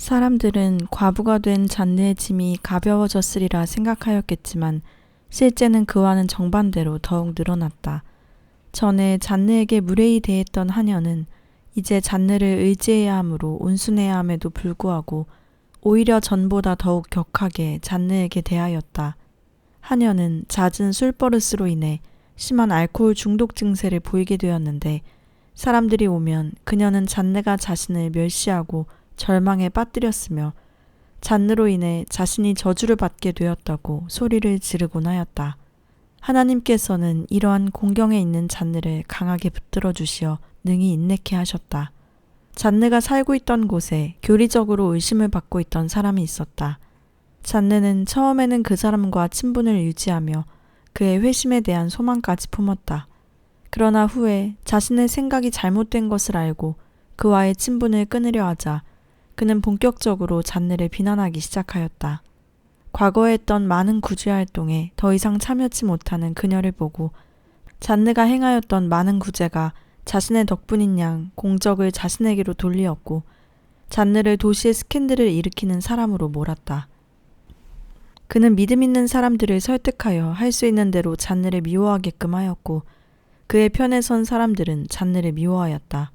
사람들은 과부가 된 잔느의 짐이 가벼워졌으리라 생각하였겠지만 실제는 그와는 정반대로 더욱 늘어났다. 전에 잔느에게 무례히 대했던 하녀는 이제 잔느를 의지해야 하므로 온순해야 함에도 불구하고 오히려 전보다 더욱 격하게 잔느에게 대하였다. 하녀는 잦은 술버릇으로 인해 심한 알코올 중독 증세를 보이게 되었는데 사람들이 오면 그녀는 잔느가 자신을 멸시하고 절망에 빠뜨렸으며 잔느로 인해 자신이 저주를 받게 되었다고 소리를 지르곤 하였다. 하나님께서는 이러한 공경에 있는 잔느를 강하게 붙들어 주시어 능히 인내케 하셨다. 잔느가 살고 있던 곳에 교리적으로 의심을 받고 있던 사람이 있었다. 잔느는 처음에는 그 사람과 친분을 유지하며 그의 회심에 대한 소망까지 품었다. 그러나 후에 자신의 생각이 잘못된 것을 알고 그와의 친분을 끊으려 하자 그는 본격적으로 잔느를 비난하기 시작하였다. 과거에 했던 많은 구제 활동에 더 이상 참여치 못하는 그녀를 보고 잔느가 행하였던 많은 구제가 자신의 덕분인 양 공적을 자신에게로 돌리었고 잔느를 도시의 스캔들을 일으키는 사람으로 몰았다. 그는 믿음 있는 사람들을 설득하여 할 수 있는 대로 잔느를 미워하게끔 하였고 그의 편에 선 사람들은 잔느를 미워하였다.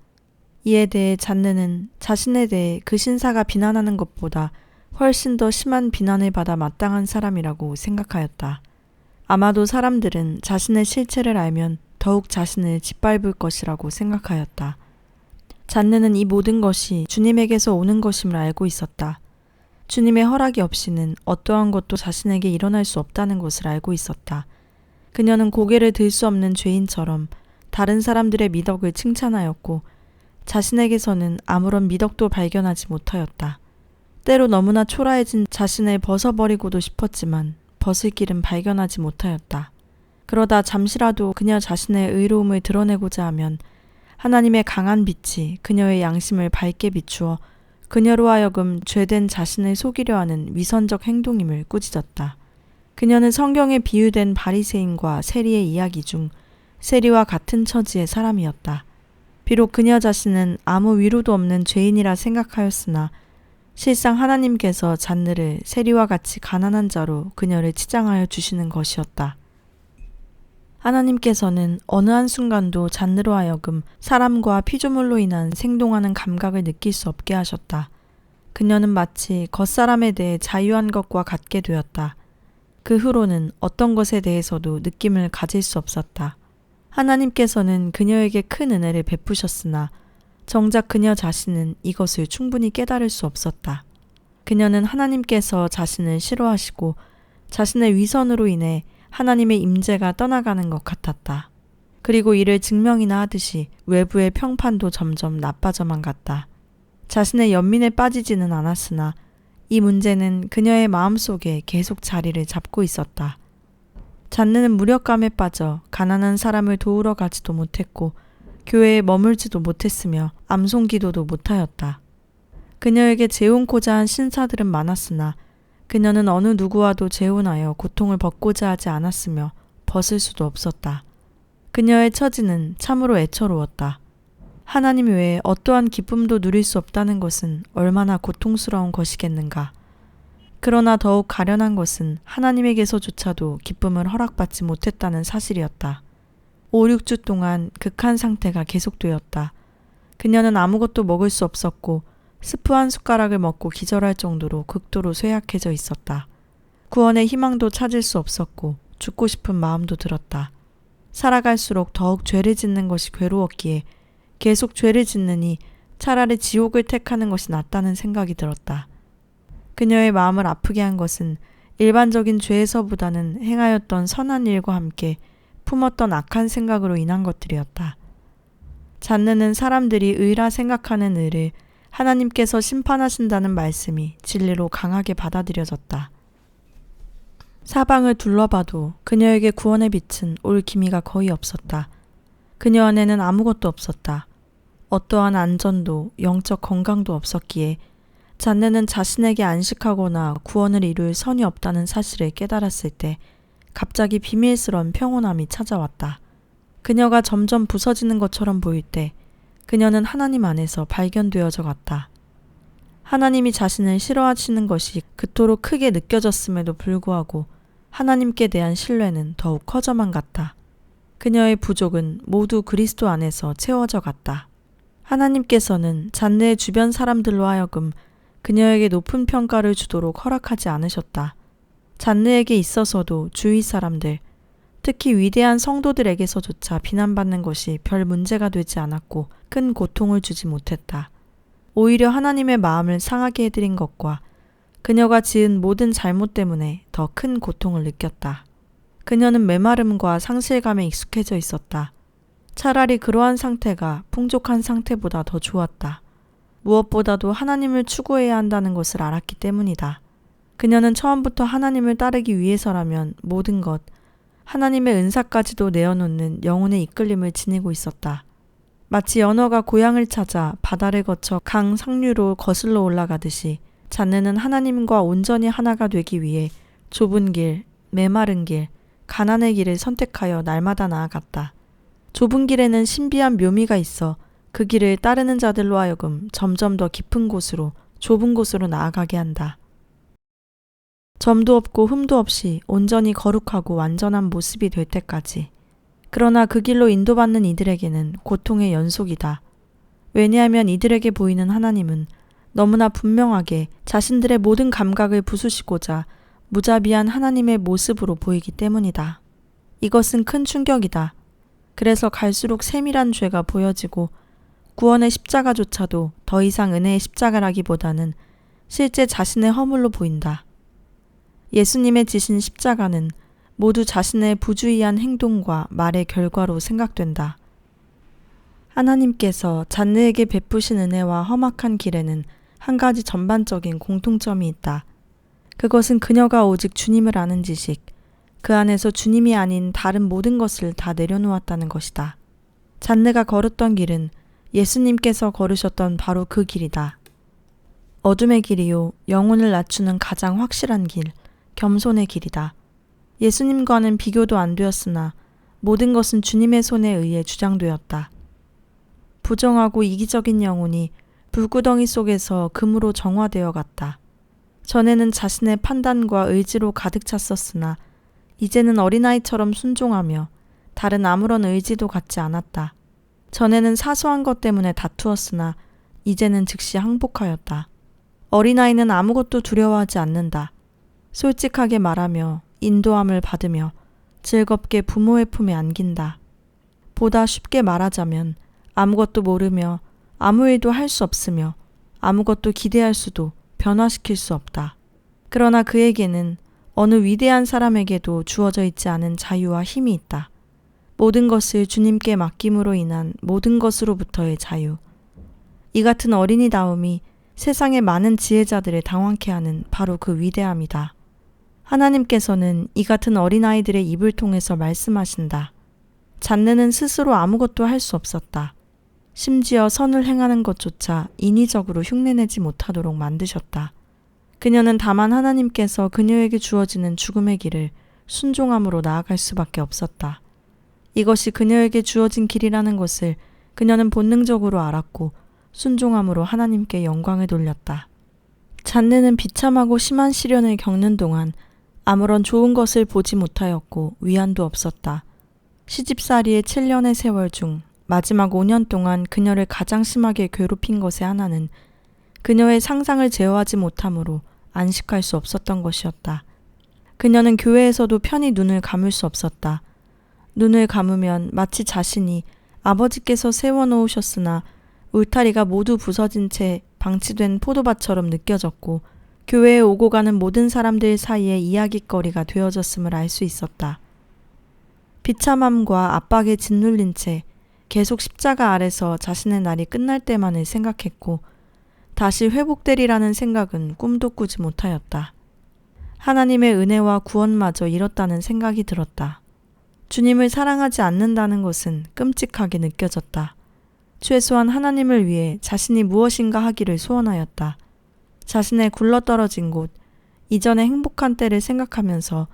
이에 대해 잔느는 자신에 대해 그 신사가 비난하는 것보다 훨씬 더 심한 비난을 받아 마땅한 사람이라고 생각하였다. 아마도 사람들은 자신의 실체를 알면 더욱 자신을 짓밟을 것이라고 생각하였다. 잔느는 이 모든 것이 주님에게서 오는 것임을 알고 있었다. 주님의 허락이 없이는 어떠한 것도 자신에게 일어날 수 없다는 것을 알고 있었다. 그녀는 고개를 들 수 없는 죄인처럼 다른 사람들의 미덕을 칭찬하였고 자신에게서는 아무런 미덕도 발견하지 못하였다. 때로 너무나 초라해진 자신을 벗어버리고도 싶었지만 벗을 길은 발견하지 못하였다. 그러다 잠시라도 그녀 자신의 의로움을 드러내고자 하면 하나님의 강한 빛이 그녀의 양심을 밝게 비추어 그녀로 하여금 죄된 자신을 속이려 하는 위선적 행동임을 꾸짖었다. 그녀는 성경에 비유된 바리새인과 세리의 이야기 중 세리와 같은 처지의 사람이었다. 비록 그녀 자신은 아무 위로도 없는 죄인이라 생각하였으나 실상 하나님께서 잔느를 세리와 같이 가난한 자로 그녀를 치장하여 주시는 것이었다. 하나님께서는 어느 한순간도 잔느로 하여금 사람과 피조물로 인한 생동하는 감각을 느낄 수 없게 하셨다. 그녀는 마치 겉사람에 대해 자유한 것과 같게 되었다. 그 후로는 어떤 것에 대해서도 느낌을 가질 수 없었다. 하나님께서는 그녀에게 큰 은혜를 베푸셨으나 정작 그녀 자신은 이것을 충분히 깨달을 수 없었다. 그녀는 하나님께서 자신을 싫어하시고 자신의 위선으로 인해 하나님의 임재가 떠나가는 것 같았다. 그리고 이를 증명이나 하듯이 외부의 평판도 점점 나빠져만 갔다. 자신의 연민에 빠지지는 않았으나 이 문제는 그녀의 마음속에 계속 자리를 잡고 있었다. 잔느는 무력감에 빠져 가난한 사람을 도우러 가지도 못했고 교회에 머물지도 못했으며 암송기도도 못하였다. 그녀에게 재혼코자 한 신사들은 많았으나 그녀는 어느 누구와도 재혼하여 고통을 벗고자 하지 않았으며 벗을 수도 없었다. 그녀의 처지는 참으로 애처로웠다. 하나님 외에 어떠한 기쁨도 누릴 수 없다는 것은 얼마나 고통스러운 것이겠는가. 그러나 더욱 가련한 것은 하나님에게서조차도 기쁨을 허락받지 못했다는 사실이었다. 5, 6주 동안 극한 상태가 계속되었다. 그녀는 아무것도 먹을 수 없었고 스프 한 숟가락을 먹고 기절할 정도로 극도로 쇠약해져 있었다. 구원의 희망도 찾을 수 없었고 죽고 싶은 마음도 들었다. 살아갈수록 더욱 죄를 짓는 것이 괴로웠기에 계속 죄를 짓느니 차라리 지옥을 택하는 것이 낫다는 생각이 들었다. 그녀의 마음을 아프게 한 것은 일반적인 죄에서보다는 행하였던 선한 일과 함께 품었던 악한 생각으로 인한 것들이었다. 잔느는 사람들이 의라 생각하는 의를 하나님께서 심판하신다는 말씀이 진리로 강하게 받아들여졌다. 사방을 둘러봐도 그녀에게 구원의 빛은 올 기미가 거의 없었다. 그녀 안에는 아무것도 없었다. 어떠한 안전도 영적 건강도 없었기에 잔느는 자신에게 안식하거나 구원을 이룰 선이 없다는 사실을 깨달았을 때 갑자기 비밀스러운 평온함이 찾아왔다. 그녀가 점점 부서지는 것처럼 보일 때 그녀는 하나님 안에서 발견되어져 갔다. 하나님이 자신을 싫어하시는 것이 그토록 크게 느껴졌음에도 불구하고 하나님께 대한 신뢰는 더욱 커져만 갔다. 그녀의 부족은 모두 그리스도 안에서 채워져 갔다. 하나님께서는 잔느의 주변 사람들로 하여금 그녀에게 높은 평가를 주도록 허락하지 않으셨다. 잔느에게 있어서도 주위 사람들, 특히 위대한 성도들에게서조차 비난받는 것이 별 문제가 되지 않았고 큰 고통을 주지 못했다. 오히려 하나님의 마음을 상하게 해드린 것과 그녀가 지은 모든 잘못 때문에 더 큰 고통을 느꼈다. 그녀는 메마름과 상실감에 익숙해져 있었다. 차라리 그러한 상태가 풍족한 상태보다 더 좋았다. 무엇보다도 하나님을 추구해야 한다는 것을 알았기 때문이다. 그녀는 처음부터 하나님을 따르기 위해서라면 모든 것, 하나님의 은사까지도 내어놓는 영혼의 이끌림을 지니고 있었다. 마치 연어가 고향을 찾아 바다를 거쳐 강 상류로 거슬러 올라가듯이 잔느는 하나님과 온전히 하나가 되기 위해 좁은 길, 메마른 길, 가난의 길을 선택하여 날마다 나아갔다. 좁은 길에는 신비한 묘미가 있어 그 길을 따르는 자들로 하여금 점점 더 깊은 곳으로, 좁은 곳으로 나아가게 한다. 점도 없고 흠도 없이 온전히 거룩하고 완전한 모습이 될 때까지. 그러나 그 길로 인도받는 이들에게는 고통의 연속이다. 왜냐하면 이들에게 보이는 하나님은 너무나 분명하게 자신들의 모든 감각을 부수시고자 무자비한 하나님의 모습으로 보이기 때문이다. 이것은 큰 충격이다. 그래서 갈수록 세밀한 죄가 보여지고 구원의 십자가조차도 더 이상 은혜의 십자가라기보다는 실제 자신의 허물로 보인다. 예수님의 지신 십자가는 모두 자신의 부주의한 행동과 말의 결과로 생각된다. 하나님께서 잔느에게 베푸신 은혜와 험악한 길에는 한 가지 전반적인 공통점이 있다. 그것은 그녀가 오직 주님을 아는 지식, 그 안에서 주님이 아닌 다른 모든 것을 다 내려놓았다는 것이다. 잔느가 걸었던 길은 예수님께서 걸으셨던 바로 그 길이다. 어둠의 길이요, 영혼을 낮추는 가장 확실한 길, 겸손의 길이다. 예수님과는 비교도 안 되었으나 모든 것은 주님의 손에 의해 주장되었다. 부정하고 이기적인 영혼이 불구덩이 속에서 금으로 정화되어 갔다. 전에는 자신의 판단과 의지로 가득 찼었으나 이제는 어린아이처럼 순종하며 다른 아무런 의지도 갖지 않았다. 전에는 사소한 것 때문에 다투었으나 이제는 즉시 항복하였다. 어린아이는 아무것도 두려워하지 않는다. 솔직하게 말하며 인도함을 받으며 즐겁게 부모의 품에 안긴다. 보다 쉽게 말하자면 아무것도 모르며 아무 일도 할 수 없으며 아무것도 기대할 수도 변화시킬 수 없다. 그러나 그에게는 어느 위대한 사람에게도 주어져 있지 않은 자유와 힘이 있다. 모든 것을 주님께 맡김으로 인한 모든 것으로부터의 자유. 이 같은 어린이다움이 세상의 많은 지혜자들을 당황케 하는 바로 그 위대함이다. 하나님께서는 이 같은 어린아이들의 입을 통해서 말씀하신다. 잔느는 스스로 아무것도 할 수 없었다. 심지어 선을 행하는 것조차 인위적으로 흉내내지 못하도록 만드셨다. 그녀는 다만 하나님께서 그녀에게 주어지는 죽음의 길을 순종함으로 나아갈 수밖에 없었다. 이것이 그녀에게 주어진 길이라는 것을 그녀는 본능적으로 알았고 순종함으로 하나님께 영광을 돌렸다. 잔느는 비참하고 심한 시련을 겪는 동안 아무런 좋은 것을 보지 못하였고 위안도 없었다. 시집살이의 7년의 세월 중 마지막 5년 동안 그녀를 가장 심하게 괴롭힌 것의 하나는 그녀의 상상을 제어하지 못하므로 안식할 수 없었던 것이었다. 그녀는 교회에서도 편히 눈을 감을 수 없었다. 눈을 감으면 마치 자신이 아버지께서 세워놓으셨으나 울타리가 모두 부서진 채 방치된 포도밭처럼 느껴졌고 교회에 오고 가는 모든 사람들 사이에 이야깃거리가 되어졌음을 알 수 있었다. 비참함과 압박에 짓눌린 채 계속 십자가 아래서 자신의 날이 끝날 때만을 생각했고 다시 회복되리라는 생각은 꿈도 꾸지 못하였다. 하나님의 은혜와 구원마저 잃었다는 생각이 들었다. 주님을 사랑하지 않는다는 것은 끔찍하게 느껴졌다. 최소한 하나님을 위해 자신이 무엇인가 하기를 소원하였다. 자신의 굴러떨어진 곳, 이전의 행복한 때를 생각하면서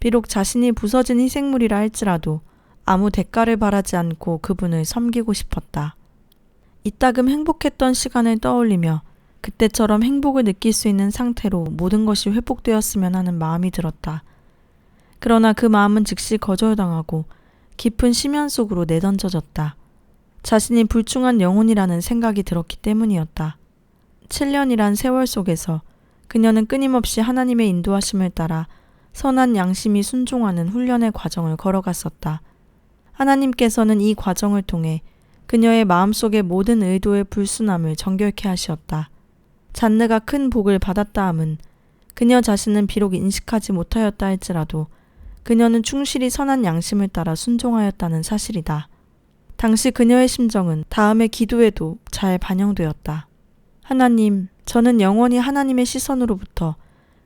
비록 자신이 부서진 희생물이라 할지라도 아무 대가를 바라지 않고 그분을 섬기고 싶었다. 이따금 행복했던 시간을 떠올리며 그때처럼 행복을 느낄 수 있는 상태로 모든 것이 회복되었으면 하는 마음이 들었다. 그러나 그 마음은 즉시 거절당하고 깊은 심연 속으로 내던져졌다. 자신이 불충한 영혼이라는 생각이 들었기 때문이었다. 7년이란 세월 속에서 그녀는 끊임없이 하나님의 인도하심을 따라 선한 양심이 순종하는 훈련의 과정을 걸어갔었다. 하나님께서는 이 과정을 통해 그녀의 마음속의 모든 의도의 불순함을 정결케 하시었다. 잔느가 큰 복을 받았다 함은 그녀 자신은 비록 인식하지 못하였다 할지라도 그녀는 충실히 선한 양심을 따라 순종하였다는 사실이다. 당시 그녀의 심정은 다음의 기도에도 잘 반영되었다. 하나님, 저는 영원히 하나님의 시선으로부터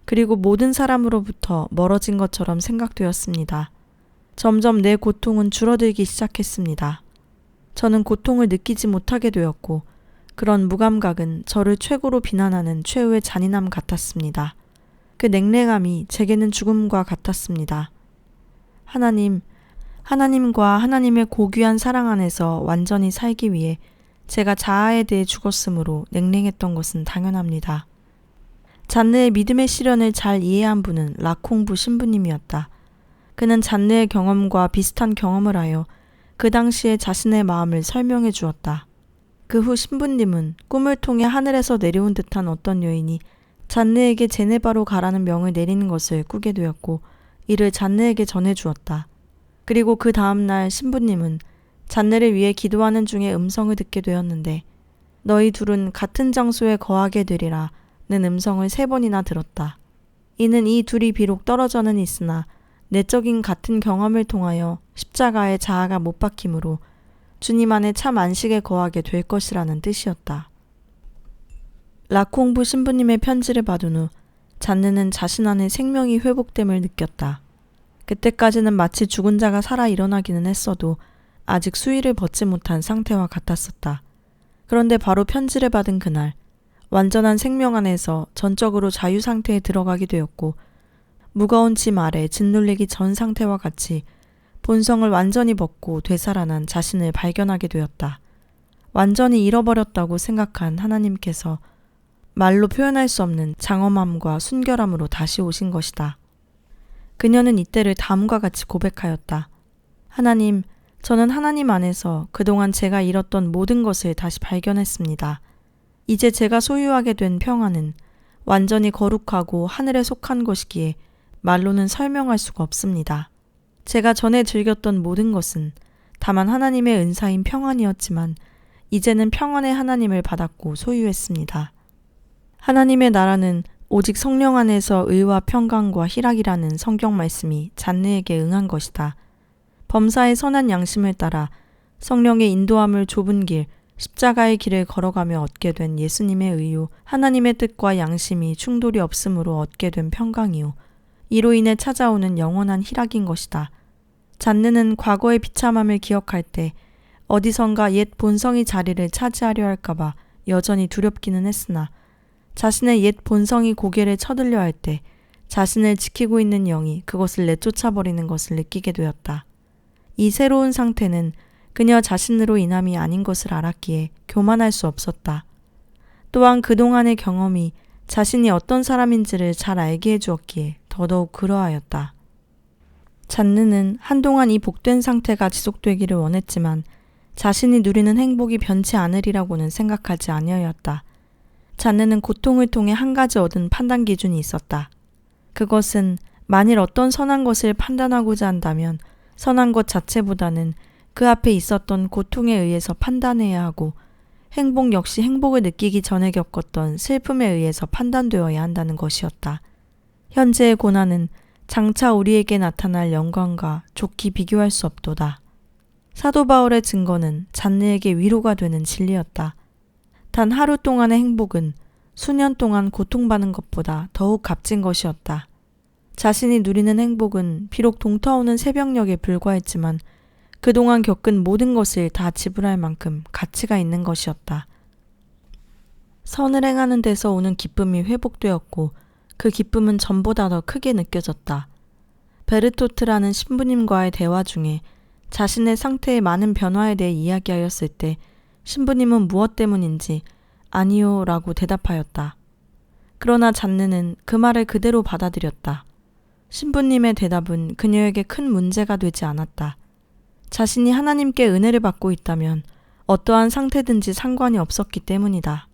그리고 모든 사람으로부터 멀어진 것처럼 생각되었습니다. 점점 내 고통은 줄어들기 시작했습니다. 저는 고통을 느끼지 못하게 되었고 그런 무감각은 저를 최고로 비난하는 최후의 잔인함 같았습니다. 그 냉랭함이 제게는 죽음과 같았습니다. 하나님과 하나님의 고귀한 사랑 안에서 완전히 살기 위해 제가 자아에 대해 죽었으므로 냉랭했던 것은 당연합니다. 잔느의 믿음의 시련을 잘 이해한 분은 라콩부 신부님이었다. 그는 잔느의 경험과 비슷한 경험을 하여 그 당시에 자신의 마음을 설명해 주었다. 그 후 신부님은 꿈을 통해 하늘에서 내려온 듯한 어떤 여인이 잔느에게 제네바로 가라는 명을 내리는 것을 꾸게 되었고 이를 잔느에게 전해 주었다. 그리고 그 다음날 신부님은 잔느를 위해 기도하는 중에 음성을 듣게 되었는데 너희 둘은 같은 장소에 거하게 되리라 는 음성을 3번이나 들었다. 이는 이 둘이 비록 떨어져는 있으나 내적인 같은 경험을 통하여 십자가에 자아가 못 박힘으로 주님 안에 참 안식에 거하게 될 것이라는 뜻이었다. 라콩부 신부님의 편지를 받은 후 잔느는 자신 안에 생명이 회복됨을 느꼈다. 그때까지는 마치 죽은 자가 살아 일어나기는 했어도 아직 수위를 벗지 못한 상태와 같았었다. 그런데 바로 편지를 받은 그날 완전한 생명 안에서 전적으로 자유 상태에 들어가게 되었고 무거운 짐 아래 짓눌리기 전 상태와 같이 본성을 완전히 벗고 되살아난 자신을 발견하게 되었다. 완전히 잃어버렸다고 생각한 하나님께서 말로 표현할 수 없는 장엄함과 순결함으로 다시 오신 것이다. 그녀는 이때를 다음과 같이 고백하였다. 하나님, 저는 하나님 안에서 그동안 제가 잃었던 모든 것을 다시 발견했습니다. 이제 제가 소유하게 된 평안은 완전히 거룩하고 하늘에 속한 것이기에 말로는 설명할 수가 없습니다. 제가 전에 즐겼던 모든 것은 다만 하나님의 은사인 평안이었지만 이제는 평안의 하나님을 받았고 소유했습니다. 하나님의 나라는 오직 성령 안에서 의와 평강과 희락이라는 성경 말씀이 잔느에게 응한 것이다. 범사의 선한 양심을 따라 성령의 인도함을 좁은 길, 십자가의 길을 걸어가며 얻게 된 예수님의 의요, 하나님의 뜻과 양심이 충돌이 없으므로 얻게 된 평강이요, 이로 인해 찾아오는 영원한 희락인 것이다. 잔느는 과거의 비참함을 기억할 때 어디선가 옛 본성이 자리를 차지하려 할까봐 여전히 두렵기는 했으나 자신의 옛 본성이 고개를 쳐들려 할 때 자신을 지키고 있는 영이 그것을 내쫓아버리는 것을 느끼게 되었다. 이 새로운 상태는 그녀 자신으로 인함이 아닌 것을 알았기에 교만할 수 없었다. 또한 그동안의 경험이 자신이 어떤 사람인지를 잘 알게 해주었기에 더더욱 그러하였다. 잔느는 한동안 이 복된 상태가 지속되기를 원했지만 자신이 누리는 행복이 변치 않으리라고는 생각하지 아니하였다. 잔느는 고통을 통해 한 가지 얻은 판단 기준이 있었다. 그것은 만일 어떤 선한 것을 판단하고자 한다면 선한 것 자체보다는 그 앞에 있었던 고통에 의해서 판단해야 하고 행복 역시 행복을 느끼기 전에 겪었던 슬픔에 의해서 판단되어야 한다는 것이었다. 현재의 고난은 장차 우리에게 나타날 영광과 좋게 비교할 수 없도다. 사도 바울의 증거는 잔느에게 위로가 되는 진리였다. 단 하루 동안의 행복은 수년 동안 고통받는 것보다 더욱 값진 것이었다. 자신이 누리는 행복은 비록 동터오는 새벽녘에 불과했지만 그동안 겪은 모든 것을 다 지불할 만큼 가치가 있는 것이었다. 선을 행하는 데서 오는 기쁨이 회복되었고 그 기쁨은 전보다 더 크게 느껴졌다. 베르토트라는 신부님과의 대화 중에 자신의 상태의 많은 변화에 대해 이야기하였을 때 신부님은 무엇 때문인지 아니요 라고 대답하였다. 그러나 잔느는 그 말을 그대로 받아들였다. 신부님의 대답은 그녀에게 큰 문제가 되지 않았다. 자신이 하나님께 은혜를 받고 있다면 어떠한 상태든지 상관이 없었기 때문이다.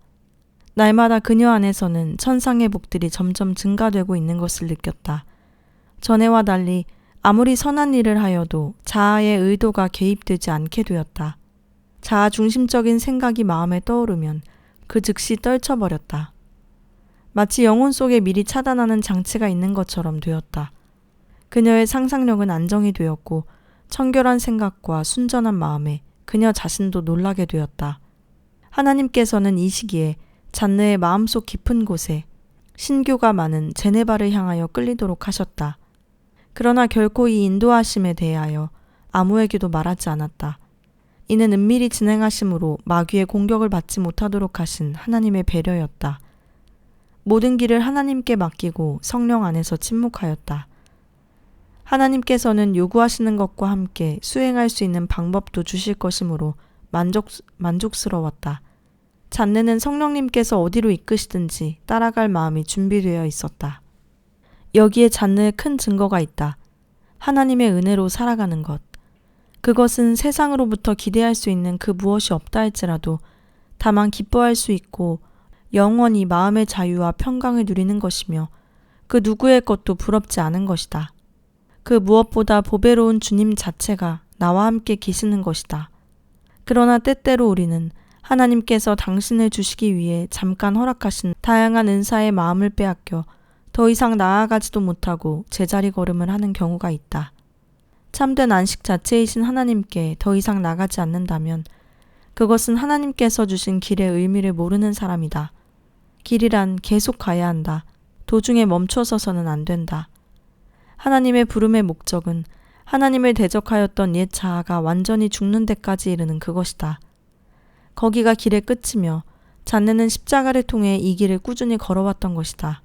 날마다 그녀 안에서는 천상의 복들이 점점 증가되고 있는 것을 느꼈다. 전에와 달리 아무리 선한 일을 하여도 자아의 의도가 개입되지 않게 되었다. 자아 중심적인 생각이 마음에 떠오르면 그 즉시 떨쳐버렸다. 마치 영혼 속에 미리 차단하는 장치가 있는 것처럼 되었다. 그녀의 상상력은 안정이 되었고 청결한 생각과 순전한 마음에 그녀 자신도 놀라게 되었다. 하나님께서는 이 시기에 잔느의 마음속 깊은 곳에 신교가 많은 제네바를 향하여 끌리도록 하셨다. 그러나 결코 이 인도하심에 대하여 아무에게도 말하지 않았다. 이는 은밀히 진행하심으로 마귀의 공격을 받지 못하도록 하신 하나님의 배려였다. 모든 길을 하나님께 맡기고 성령 안에서 침묵하였다. 하나님께서는 요구하시는 것과 함께 수행할 수 있는 방법도 주실 것이므로 만족스러웠다. 잔느는 성령님께서 어디로 이끄시든지 따라갈 마음이 준비되어 있었다. 여기에 잔느의 큰 증거가 있다. 하나님의 은혜로 살아가는 것. 그것은 세상으로부터 기대할 수 있는 그 무엇이 없다 할지라도 다만 기뻐할 수 있고 영원히 마음의 자유와 평강을 누리는 것이며 그 누구의 것도 부럽지 않은 것이다. 그 무엇보다 보배로운 주님 자체가 나와 함께 계시는 것이다. 그러나 때때로 우리는 하나님께서 당신을 주시기 위해 잠깐 허락하신 다양한 은사의 마음을 빼앗겨 더 이상 나아가지도 못하고 제자리 걸음을 하는 경우가 있다. 참된 안식 자체이신 하나님께 더 이상 나가지 않는다면 그것은 하나님께서 주신 길의 의미를 모르는 사람이다. 길이란 계속 가야 한다. 도중에 멈춰서서는 안 된다. 하나님의 부름의 목적은 하나님을 대적하였던 옛 자아가 완전히 죽는 데까지 이르는 그것이다. 거기가 길의 끝이며 잔느는 십자가를 통해 이 길을 꾸준히 걸어왔던 것이다.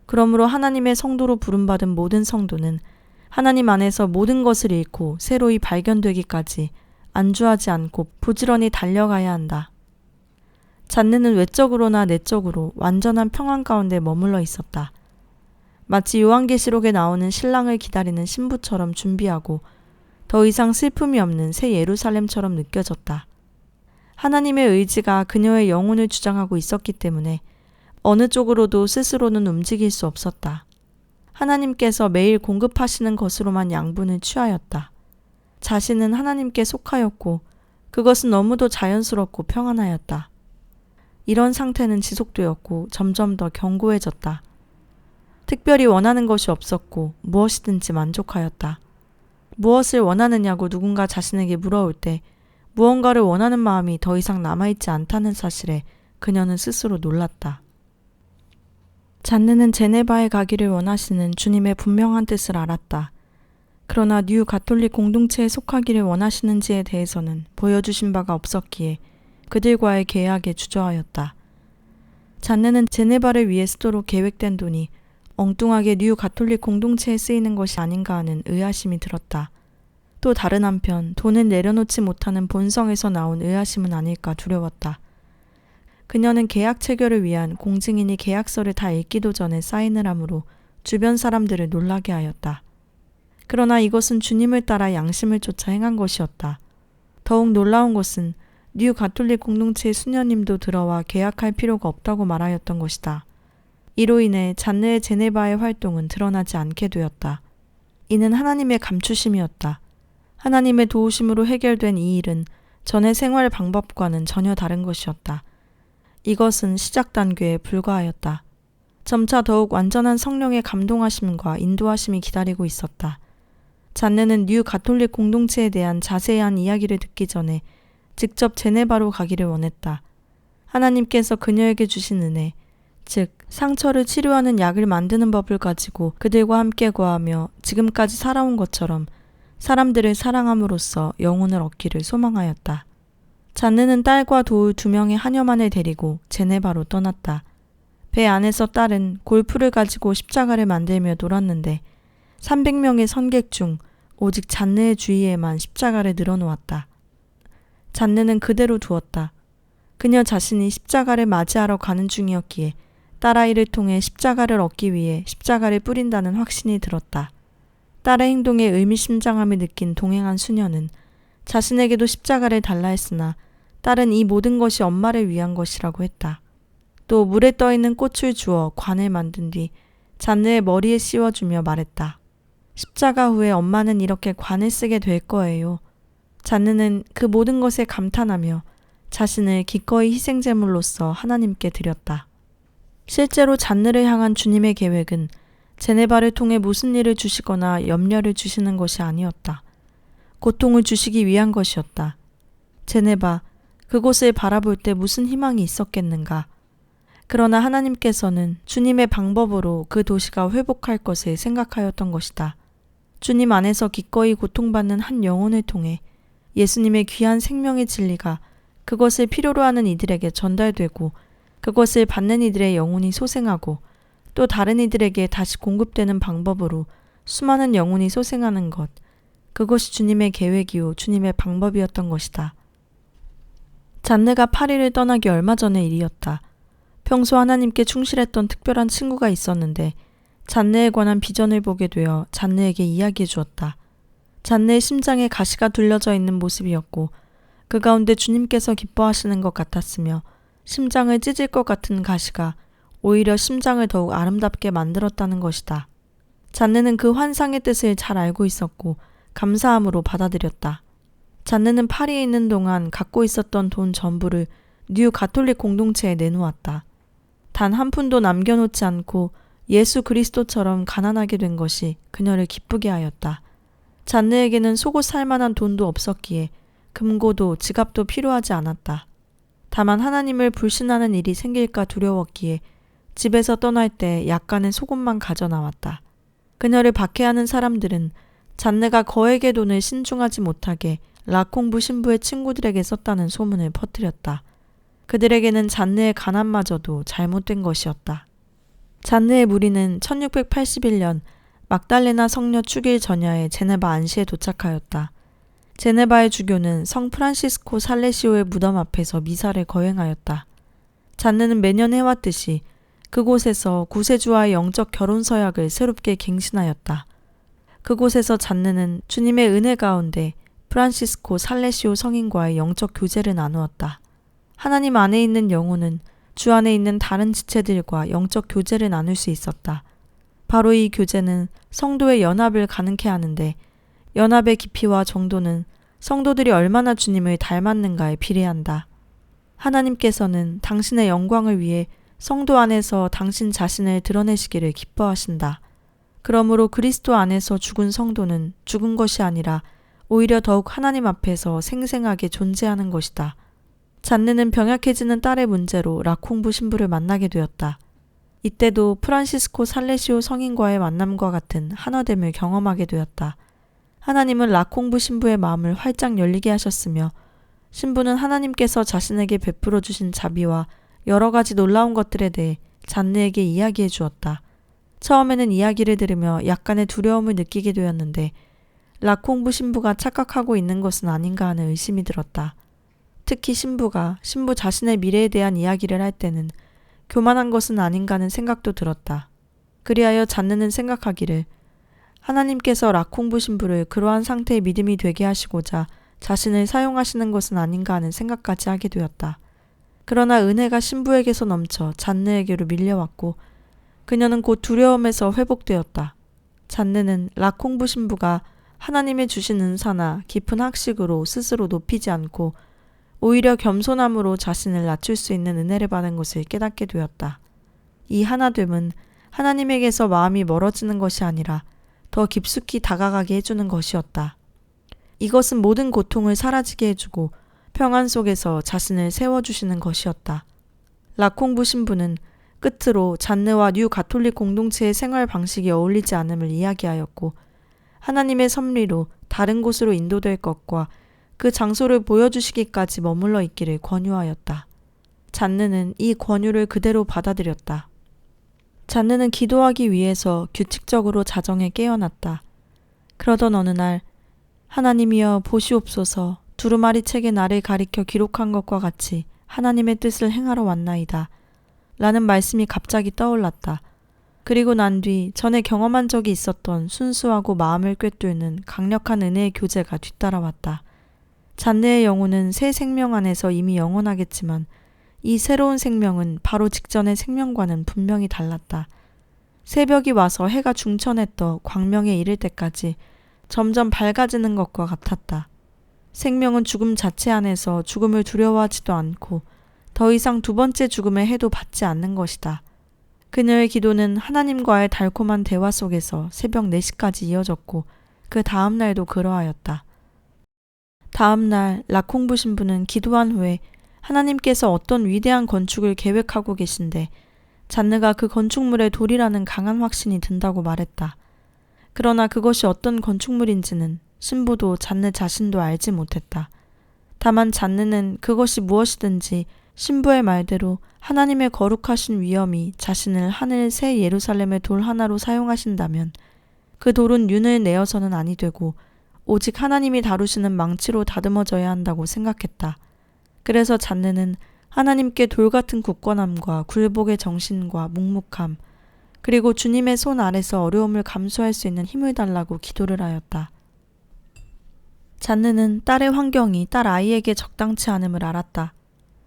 그러므로 하나님의 성도로 부름받은 모든 성도는 하나님 안에서 모든 것을 잃고 새로이 발견되기까지 안주하지 않고 부지런히 달려가야 한다. 잔느는 외적으로나 내적으로 완전한 평안 가운데 머물러 있었다. 마치 요한계시록에 나오는 신랑을 기다리는 신부처럼 준비하고 더 이상 슬픔이 없는 새 예루살렘처럼 느껴졌다. 하나님의 의지가 그녀의 영혼을 주장하고 있었기 때문에 어느 쪽으로도 스스로는 움직일 수 없었다. 하나님께서 매일 공급하시는 것으로만 양분을 취하였다. 자신은 하나님께 속하였고 그것은 너무도 자연스럽고 평안하였다. 이런 상태는 지속되었고 점점 더 견고해졌다. 특별히 원하는 것이 없었고 무엇이든지 만족하였다. 무엇을 원하느냐고 누군가 자신에게 물어올 때 무언가를 원하는 마음이 더 이상 남아있지 않다는 사실에 그녀는 스스로 놀랐다. 잔느는 제네바에 가기를 원하시는 주님의 분명한 뜻을 알았다. 그러나 뉴 가톨릭 공동체에 속하기를 원하시는지에 대해서는 보여주신 바가 없었기에 그들과의 계약에 주저하였다. 잔느는 제네바를 위해 쓰도록 계획된 돈이 엉뚱하게 뉴 가톨릭 공동체에 쓰이는 것이 아닌가 하는 의아심이 들었다. 또 다른 한편 돈을 내려놓지 못하는 본성에서 나온 의아심은 아닐까 두려웠다. 그녀는 계약 체결을 위한 공증인이 계약서를 다 읽기도 전에 사인을 하므로 주변 사람들을 놀라게 하였다. 그러나 이것은 주님을 따라 양심을 쫓아 행한 것이었다. 더욱 놀라운 것은 뉴 가톨릭 공동체의 수녀님도 들어와 계약할 필요가 없다고 말하였던 것이다. 이로 인해 잔느의 제네바의 활동은 드러나지 않게 되었다. 이는 하나님의 감추심이었다. 하나님의 도우심으로 해결된 이 일은 전의 생활 방법과는 전혀 다른 것이었다. 이것은 시작 단계에 불과하였다. 점차 더욱 완전한 성령의 감동하심과 인도하심이 기다리고 있었다. 잔느는 뉴 가톨릭 공동체에 대한 자세한 이야기를 듣기 전에 직접 제네바로 가기를 원했다. 하나님께서 그녀에게 주신 은혜, 즉 상처를 치료하는 약을 만드는 법을 가지고 그들과 함께 거하며 지금까지 살아온 것처럼 사람들을 사랑함으로써 영혼을 얻기를 소망하였다. 잔느는 딸과 도울 2명의 하녀만을 데리고 제네바로 떠났다. 배 안에서 딸은 골프를 가지고 십자가를 만들며 놀았는데 300명의 선객 중 오직 잔느의 주위에만 십자가를 늘어놓았다. 잔느는 그대로 두었다. 그녀 자신이 십자가를 맞이하러 가는 중이었기에 딸아이를 통해 십자가를 얻기 위해 십자가를 뿌린다는 확신이 들었다. 딸의 행동에 의미심장함을 느낀 동행한 수녀는 자신에게도 십자가를 달라 했으나 딸은 이 모든 것이 엄마를 위한 것이라고 했다. 또 물에 떠있는 꽃을 주어 관을 만든 뒤 잔느의 머리에 씌워주며 말했다. 십자가 후에 엄마는 이렇게 관을 쓰게 될 거예요. 잔느는 그 모든 것에 감탄하며 자신을 기꺼이 희생제물로서 하나님께 드렸다. 실제로 잔느를 향한 주님의 계획은 제네바를 통해 무슨 일을 주시거나 염려를 주시는 것이 아니었다. 고통을 주시기 위한 것이었다. 제네바, 그곳을 바라볼 때 무슨 희망이 있었겠는가. 그러나 하나님께서는 주님의 방법으로 그 도시가 회복할 것을 생각하였던 것이다. 주님 안에서 기꺼이 고통받는 한 영혼을 통해 예수님의 귀한 생명의 진리가 그것을 필요로 하는 이들에게 전달되고 그것을 받는 이들의 영혼이 소생하고 또 다른 이들에게 다시 공급되는 방법으로 수많은 영혼이 소생하는 것, 그것이 주님의 계획이요 주님의 방법이었던 것이다. 잔느가 파리를 떠나기 얼마 전의 일이었다. 평소 하나님께 충실했던 특별한 친구가 있었는데 잔느에 관한 비전을 보게 되어 잔느에게 이야기해 주었다. 잔느의 심장에 가시가 둘러져 있는 모습이었고 그 가운데 주님께서 기뻐하시는 것 같았으며 심장을 찢을 것 같은 가시가 오히려 심장을 더욱 아름답게 만들었다는 것이다. 잔느는 그 환상의 뜻을 잘 알고 있었고 감사함으로 받아들였다. 잔느는 파리에 있는 동안 갖고 있었던 돈 전부를 뉴 가톨릭 공동체에 내놓았다. 단 한 푼도 남겨놓지 않고 예수 그리스도처럼 가난하게 된 것이 그녀를 기쁘게 하였다. 잔느에게는 속옷 살 만한 돈도 없었기에 금고도 지갑도 필요하지 않았다. 다만 하나님을 불신하는 일이 생길까 두려웠기에 집에서 떠날 때 약간의 속옷만 가져 나왔다. 그녀를 박해하는 사람들은 잔느가 거액의 돈을 신중하지 못하게 라콩부 신부의 친구들에게 썼다는 소문을 퍼뜨렸다. 그들에게는 잔느의 가난마저도 잘못된 것이었다. 잔느의 무리는 1681년 막달레나 성녀 축일 전야에 제네바 안시에 도착하였다. 제네바의 주교는 성 프란시스코 살레시오의 무덤 앞에서 미사를 거행하였다. 잔느는 매년 해왔듯이 그곳에서 구세주와의 영적 결혼 서약을 새롭게 갱신하였다. 그곳에서 잔느는 주님의 은혜 가운데 프란시스코 살레시오 성인과의 영적 교제를 나누었다. 하나님 안에 있는 영혼은 주 안에 있는 다른 지체들과 영적 교제를 나눌 수 있었다. 바로 이 교제는 성도의 연합을 가능케 하는데 연합의 깊이와 정도는 성도들이 얼마나 주님을 닮았는가에 비례한다. 하나님께서는 당신의 영광을 위해 성도 안에서 당신 자신을 드러내시기를 기뻐하신다. 그러므로 그리스도 안에서 죽은 성도는 죽은 것이 아니라 오히려 더욱 하나님 앞에서 생생하게 존재하는 것이다. 잔느는 병약해지는 딸의 문제로 라콩부 신부를 만나게 되었다. 이때도 프란시스코 살레시오 성인과의 만남과 같은 하나됨을 경험하게 되었다. 하나님은 라콩부 신부의 마음을 활짝 열리게 하셨으며 신부는 하나님께서 자신에게 베풀어 주신 자비와 여러 가지 놀라운 것들에 대해 잔느에게 이야기해 주었다. 처음에는 이야기를 들으며 약간의 두려움을 느끼게 되었는데 라콩부 신부가 착각하고 있는 것은 아닌가 하는 의심이 들었다. 특히 신부 자신의 미래에 대한 이야기를 할 때는 교만한 것은 아닌가 하는 생각도 들었다. 그리하여 잔느는 생각하기를 하나님께서 라콩부 신부를 그러한 상태의 믿음이 되게 하시고자 자신을 사용하시는 것은 아닌가 하는 생각까지 하게 되었다. 그러나 은혜가 신부에게서 넘쳐 잔느에게로 밀려왔고 그녀는 곧 두려움에서 회복되었다. 잔느는 라콩부 신부가 하나님의 주신 은사나 깊은 학식으로 스스로 높이지 않고 오히려 겸손함으로 자신을 낮출 수 있는 은혜를 받은 것을 깨닫게 되었다. 이 하나됨은 하나님에게서 마음이 멀어지는 것이 아니라 더 깊숙이 다가가게 해주는 것이었다. 이것은 모든 고통을 사라지게 해주고 평안 속에서 자신을 세워주시는 것이었다. 라콩부 신부는 끝으로 잔느와 뉴 가톨릭 공동체의 생활 방식이 어울리지 않음을 이야기하였고 하나님의 섭리로 다른 곳으로 인도될 것과 그 장소를 보여주시기까지 머물러 있기를 권유하였다. 잔느는 이 권유를 그대로 받아들였다. 잔느는 기도하기 위해서 규칙적으로 자정에 깨어났다. 그러던 어느 날 하나님이여 보시옵소서 두루마리 책에 나를 가리켜 기록한 것과 같이 하나님의 뜻을 행하러 왔나이다. 라는 말씀이 갑자기 떠올랐다. 그리고 난 뒤 전에 경험한 적이 있었던 순수하고 마음을 꿰뚫는 강력한 은혜의 교제가 뒤따라왔다. 잔네의 영혼은 새 생명 안에서 이미 영원하겠지만 이 새로운 생명은 바로 직전의 생명과는 분명히 달랐다. 새벽이 와서 해가 중천에 떠 광명에 이를 때까지 점점 밝아지는 것과 같았다. 생명은 죽음 자체 안에서 죽음을 두려워하지도 않고 더 이상 두 번째 죽음의 해도 받지 않는 것이다. 그녀의 기도는 하나님과의 달콤한 대화 속에서 새벽 4시까지 이어졌고 그 다음 날도 그러하였다. 다음 날 라콩부 신부는 기도한 후에 하나님께서 어떤 위대한 건축을 계획하고 계신데 잔느가 그 건축물의 돌이라는 강한 확신이 든다고 말했다. 그러나 그것이 어떤 건축물인지는 신부도 잔느 자신도 알지 못했다. 다만 잔느는 그것이 무엇이든지 신부의 말대로 하나님의 거룩하신 위엄이 자신을 하늘 새 예루살렘의 돌 하나로 사용하신다면 그 돌은 윤을 내어서는 아니 되고 오직 하나님이 다루시는 망치로 다듬어져야 한다고 생각했다. 그래서 잔느는 하나님께 돌 같은 굳건함과 굴복의 정신과 묵묵함, 그리고 주님의 손 아래서 어려움을 감수할 수 있는 힘을 달라고 기도를 하였다. 잔느는 딸의 환경이 딸 아이에게 적당치 않음을 알았다.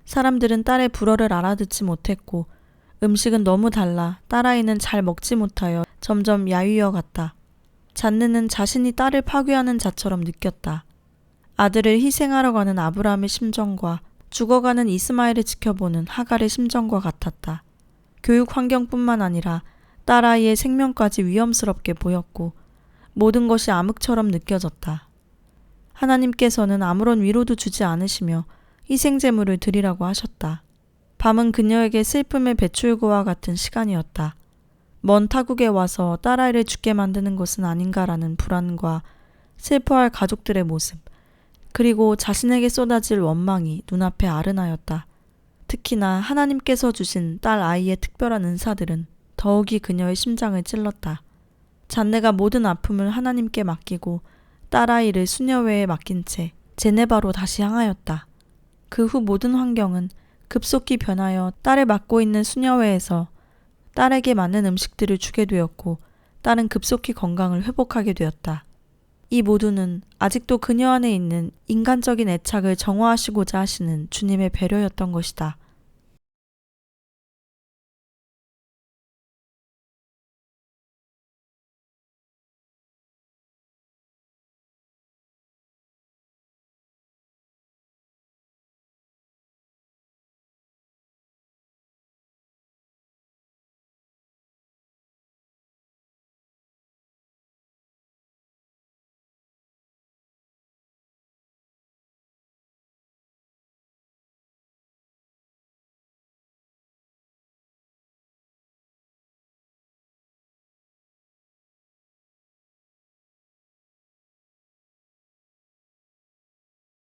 사람들은 딸의 불어를 알아듣지 못했고 음식은 너무 달라 딸아이는 잘 먹지 못하여 점점 야위어 갔다. 잔느는 자신이 딸을 파괴하는 자처럼 느꼈다. 아들을 희생하러 가는 아브라함의 심정과 죽어가는 이스마엘을 지켜보는 하갈의 심정과 같았다. 교육 환경뿐만 아니라 딸아이의 생명까지 위험스럽게 보였고 모든 것이 암흑처럼 느껴졌다. 하나님께서는 아무런 위로도 주지 않으시며 희생제물을 드리라고 하셨다. 밤은 그녀에게 슬픔의 배출구와 같은 시간이었다. 먼 타국에 와서 딸아이를 죽게 만드는 것은 아닌가라는 불안과 슬퍼할 가족들의 모습, 그리고 자신에게 쏟아질 원망이 눈앞에 아른하였다. 특히나 하나님께서 주신 딸 아이의 특별한 은사들은 더욱이 그녀의 심장을 찔렀다. 잔네가 모든 아픔을 하나님께 맡기고 딸 아이를 수녀회에 맡긴 채 제네바로 다시 향하였다. 그 후 모든 환경은 급속히 변하여 딸을 맡고 있는 수녀회에서 딸에게 맞는 음식들을 주게 되었고 딸은 급속히 건강을 회복하게 되었다. 이 모두는 아직도 그녀 안에 있는 인간적인 애착을 정화하시고자 하시는 주님의 배려였던 것이다.